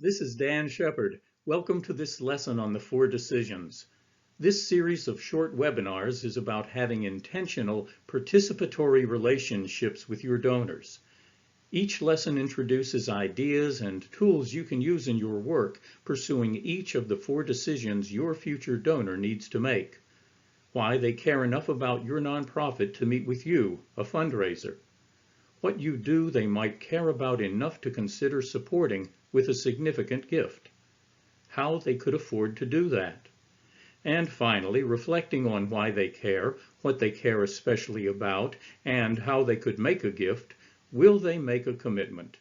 This is Dan Shepard. Welcome to this lesson on the 4 decisions. This series of short webinars is about having intentional, participatory relationships with your donors. Each lesson introduces ideas and tools you can use in your work pursuing each of the 4 decisions your future donor needs to make. Why they care enough about your nonprofit to meet with you, a fundraiser. What you do they might care about enough to consider supporting with a significant gift. How they could afford to do that. And finally, reflecting on why they care, what they care especially about, and how they could make a gift, will they make a commitment?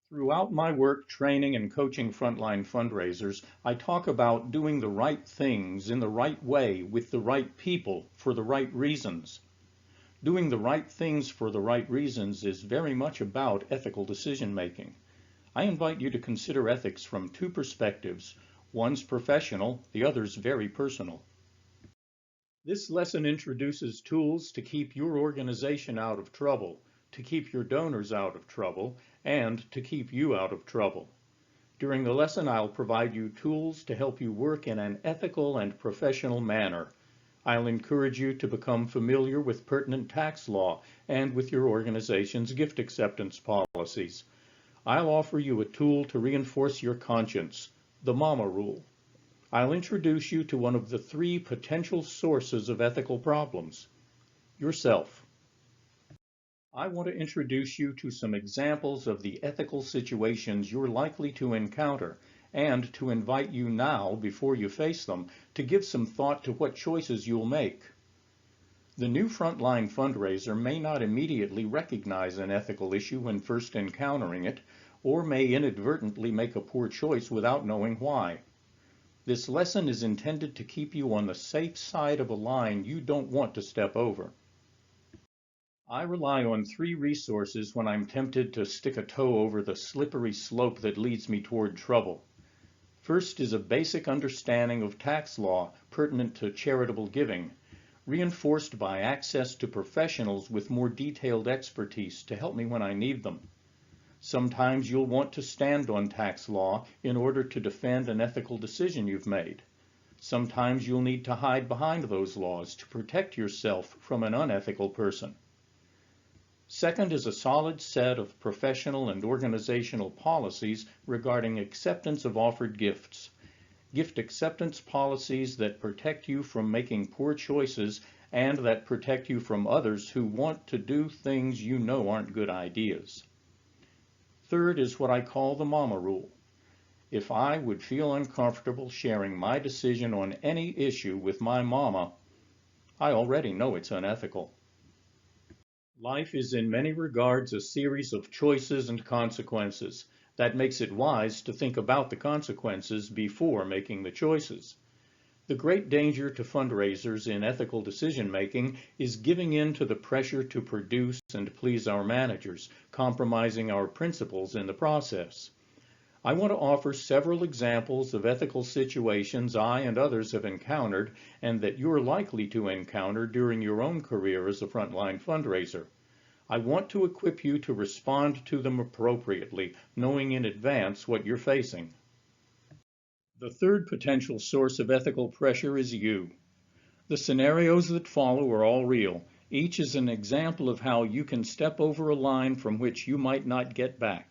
Throughout my work training and coaching frontline fundraisers, I talk about doing the right things in the right way with the right people for the right reasons. Doing the right things for the right reasons is very much about ethical decision making. I invite you to consider ethics from 2 perspectives. One's professional, the other's very personal. This lesson introduces tools to keep your organization out of trouble, to keep your donors out of trouble, and to keep you out of trouble. During the lesson, I'll provide you tools to help you work in an ethical and professional manner. I'll encourage you to become familiar with pertinent tax law and with your organization's gift acceptance policies. I'll offer you a tool to reinforce your conscience, the Mama Rule. I'll introduce you to one of the 3 potential sources of ethical problems, yourself. I want to introduce you to some examples of the ethical situations you're likely to encounter and to invite you now, before you face them, to give some thought to what choices you'll make. The new frontline fundraiser may not immediately recognize an ethical issue when first encountering it, or may inadvertently make a poor choice without knowing why. This lesson is intended to keep you on the safe side of a line you don't want to step over. I rely on 3 resources when I'm tempted to stick a toe over the slippery slope that leads me toward trouble. First is a basic understanding of tax law pertinent to charitable giving, reinforced by access to professionals with more detailed expertise to help me when I need them. Sometimes you'll want to stand on tax law in order to defend an ethical decision you've made. Sometimes you'll need to hide behind those laws to protect yourself from an unethical person. Second is a solid set of professional and organizational policies regarding acceptance of offered gifts. Gift acceptance policies that protect you from making poor choices and that protect you from others who want to do things you know aren't good ideas. Third is what I call the Mama Rule. If I would feel uncomfortable sharing my decision on any issue with my mama, I already know it's unethical. Life is in many regards a series of choices and consequences. That makes it wise to think about the consequences before making the choices. The great danger to fundraisers in ethical decision-making is giving in to the pressure to produce and please our managers, compromising our principles in the process. I want to offer several examples of ethical situations I and others have encountered and that you're likely to encounter during your own career as a frontline fundraiser. I want to equip you to respond to them appropriately, knowing in advance what you're facing. The third potential source of ethical pressure is you. The scenarios that follow are all real. Each is an example of how you can step over a line from which you might not get back.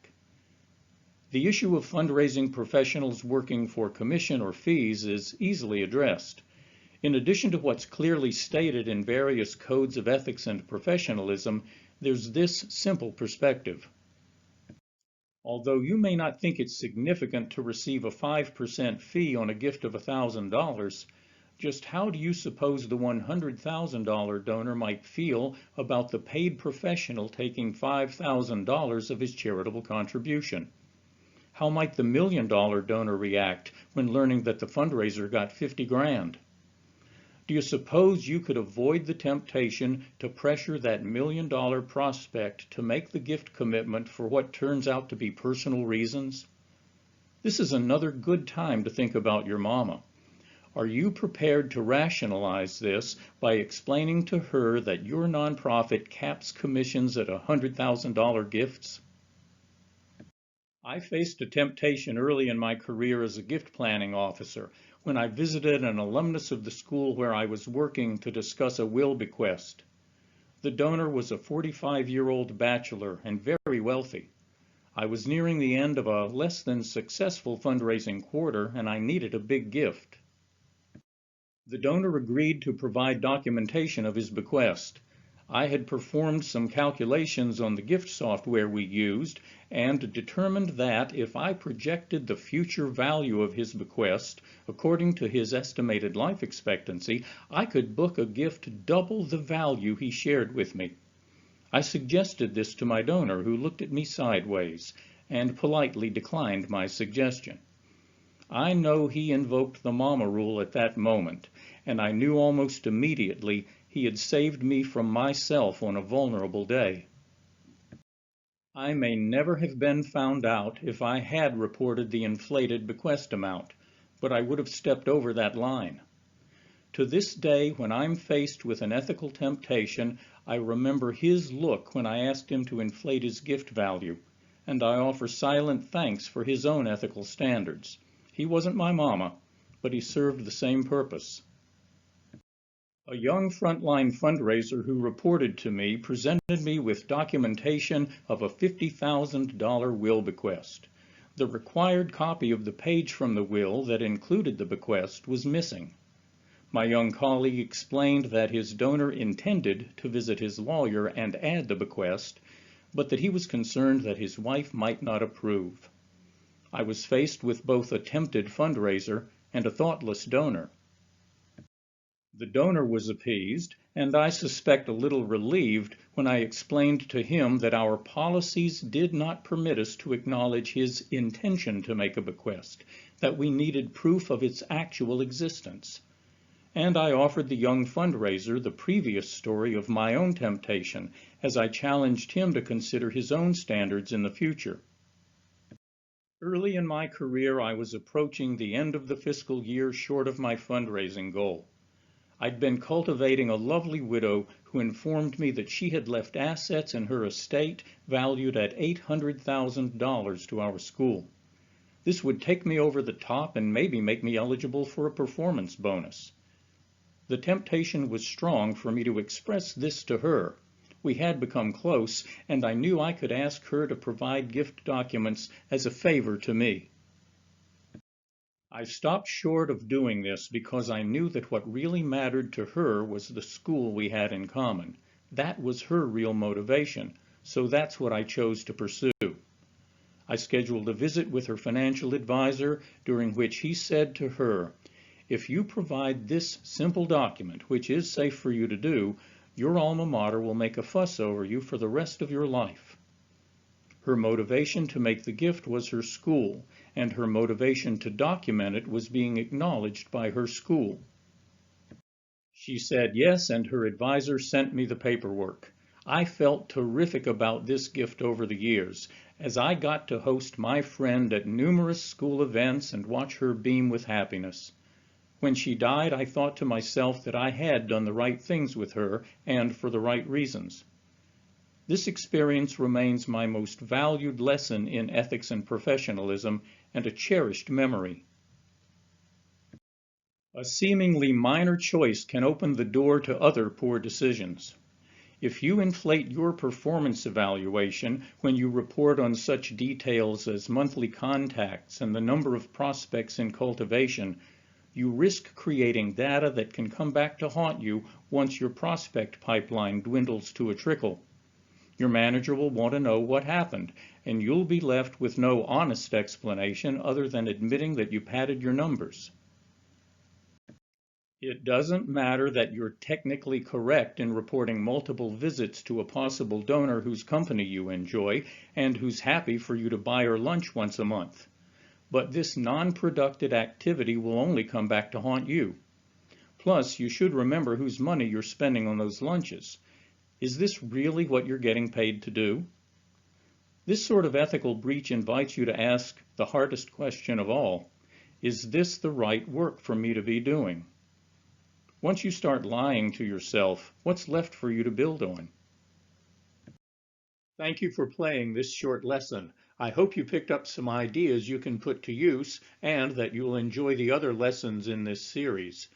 The issue of fundraising professionals working for commission or fees is easily addressed. In addition to what's clearly stated in various codes of ethics and professionalism, there's this simple perspective. Although you may not think it's significant to receive a 5% fee on a gift of $1,000, just how do you suppose the $100,000 donor might feel about the paid professional taking $5,000 of his charitable contribution? How might the $1 million donor react when learning that the fundraiser got 50 grand? Do you suppose you could avoid the temptation to pressure that $1 million prospect to make the gift commitment for what turns out to be personal reasons? This is another good time to think about your mama. Are you prepared to rationalize this by explaining to her that your nonprofit caps commissions at $100,000 gifts? I faced a temptation early in my career as a gift planning officer when I visited an alumnus of the school where I was working to discuss a will bequest. The donor was a 45-year-old bachelor and very wealthy. I was nearing the end of a less than successful fundraising quarter and I needed a big gift. The donor agreed to provide documentation of his bequest. I had performed some calculations on the gift software we used and determined that if I projected the future value of his bequest according to his estimated life expectancy, I could book a gift double the value he shared with me. I suggested this to my donor, who looked at me sideways and politely declined my suggestion. I know he invoked the mama rule at that moment, and I knew almost immediately he had saved me from myself on a vulnerable day. I may never have been found out if I had reported the inflated bequest amount, but I would have stepped over that line. To this day, when I'm faced with an ethical temptation, I remember his look when I asked him to inflate his gift value, and I offer silent thanks for his own ethical standards. He wasn't my mama, but he served the same purpose. A young frontline fundraiser who reported to me presented me with documentation of a $50,000 will bequest. The required copy of the page from the will that included the bequest was missing. My young colleague explained that his donor intended to visit his lawyer and add the bequest, but that he was concerned that his wife might not approve. I was faced with both a tempted fundraiser and a thoughtless donor. The donor was appeased, and I suspect a little relieved when I explained to him that our policies did not permit us to acknowledge his intention to make a bequest, that we needed proof of its actual existence. And I offered the young fundraiser the previous story of my own temptation as I challenged him to consider his own standards in the future. Early in my career, I was approaching the end of the fiscal year short of my fundraising goal. I'd been cultivating a lovely widow who informed me that she had left assets in her estate valued at $800,000 to our school. This would take me over the top and maybe make me eligible for a performance bonus. The temptation was strong for me to express this to her. We had become close, and I knew I could ask her to provide gift documents as a favor to me. I stopped short of doing this because I knew that what really mattered to her was the school we had in common. That was her real motivation, so that's what I chose to pursue. I scheduled a visit with her financial advisor, during which he said to her, "If you provide this simple document, which is safe for you to do, your alma mater will make a fuss over you for the rest of your life." Her motivation to make the gift was her school, and her motivation to document it was being acknowledged by her school. She said yes, and her advisor sent me the paperwork. I felt terrific about this gift over the years, as I got to host my friend at numerous school events and watch her beam with happiness. When she died, I thought to myself that I had done the right things with her, and for the right reasons. This experience remains my most valued lesson in ethics and professionalism, and a cherished memory. A seemingly minor choice can open the door to other poor decisions. If you inflate your performance evaluation when you report on such details as monthly contacts and the number of prospects in cultivation, you risk creating data that can come back to haunt you once your prospect pipeline dwindles to a trickle. Your manager will want to know what happened, and you'll be left with no honest explanation other than admitting that you padded your numbers. It doesn't matter that you're technically correct in reporting multiple visits to a possible donor whose company you enjoy and who's happy for you to buy her lunch once a month. But this non-productive activity will only come back to haunt you. Plus, you should remember whose money you're spending on those lunches. Is this really what you're getting paid to do? This sort of ethical breach invites you to ask the hardest question of all. Is this the right work for me to be doing? Once you start lying to yourself, what's left for you to build on? Thank you for playing this short lesson. I hope you picked up some ideas you can put to use and that you'll enjoy the other lessons in this series.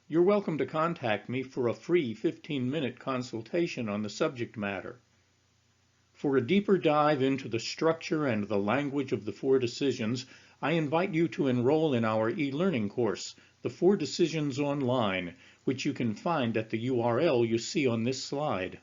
You're welcome to contact me for a free 15-minute consultation on the subject matter. For a deeper dive into the structure and the language of the 4 decisions, I invite you to enroll in our e-learning course, The 4 Decisions Online, which you can find at the URL you see on this slide.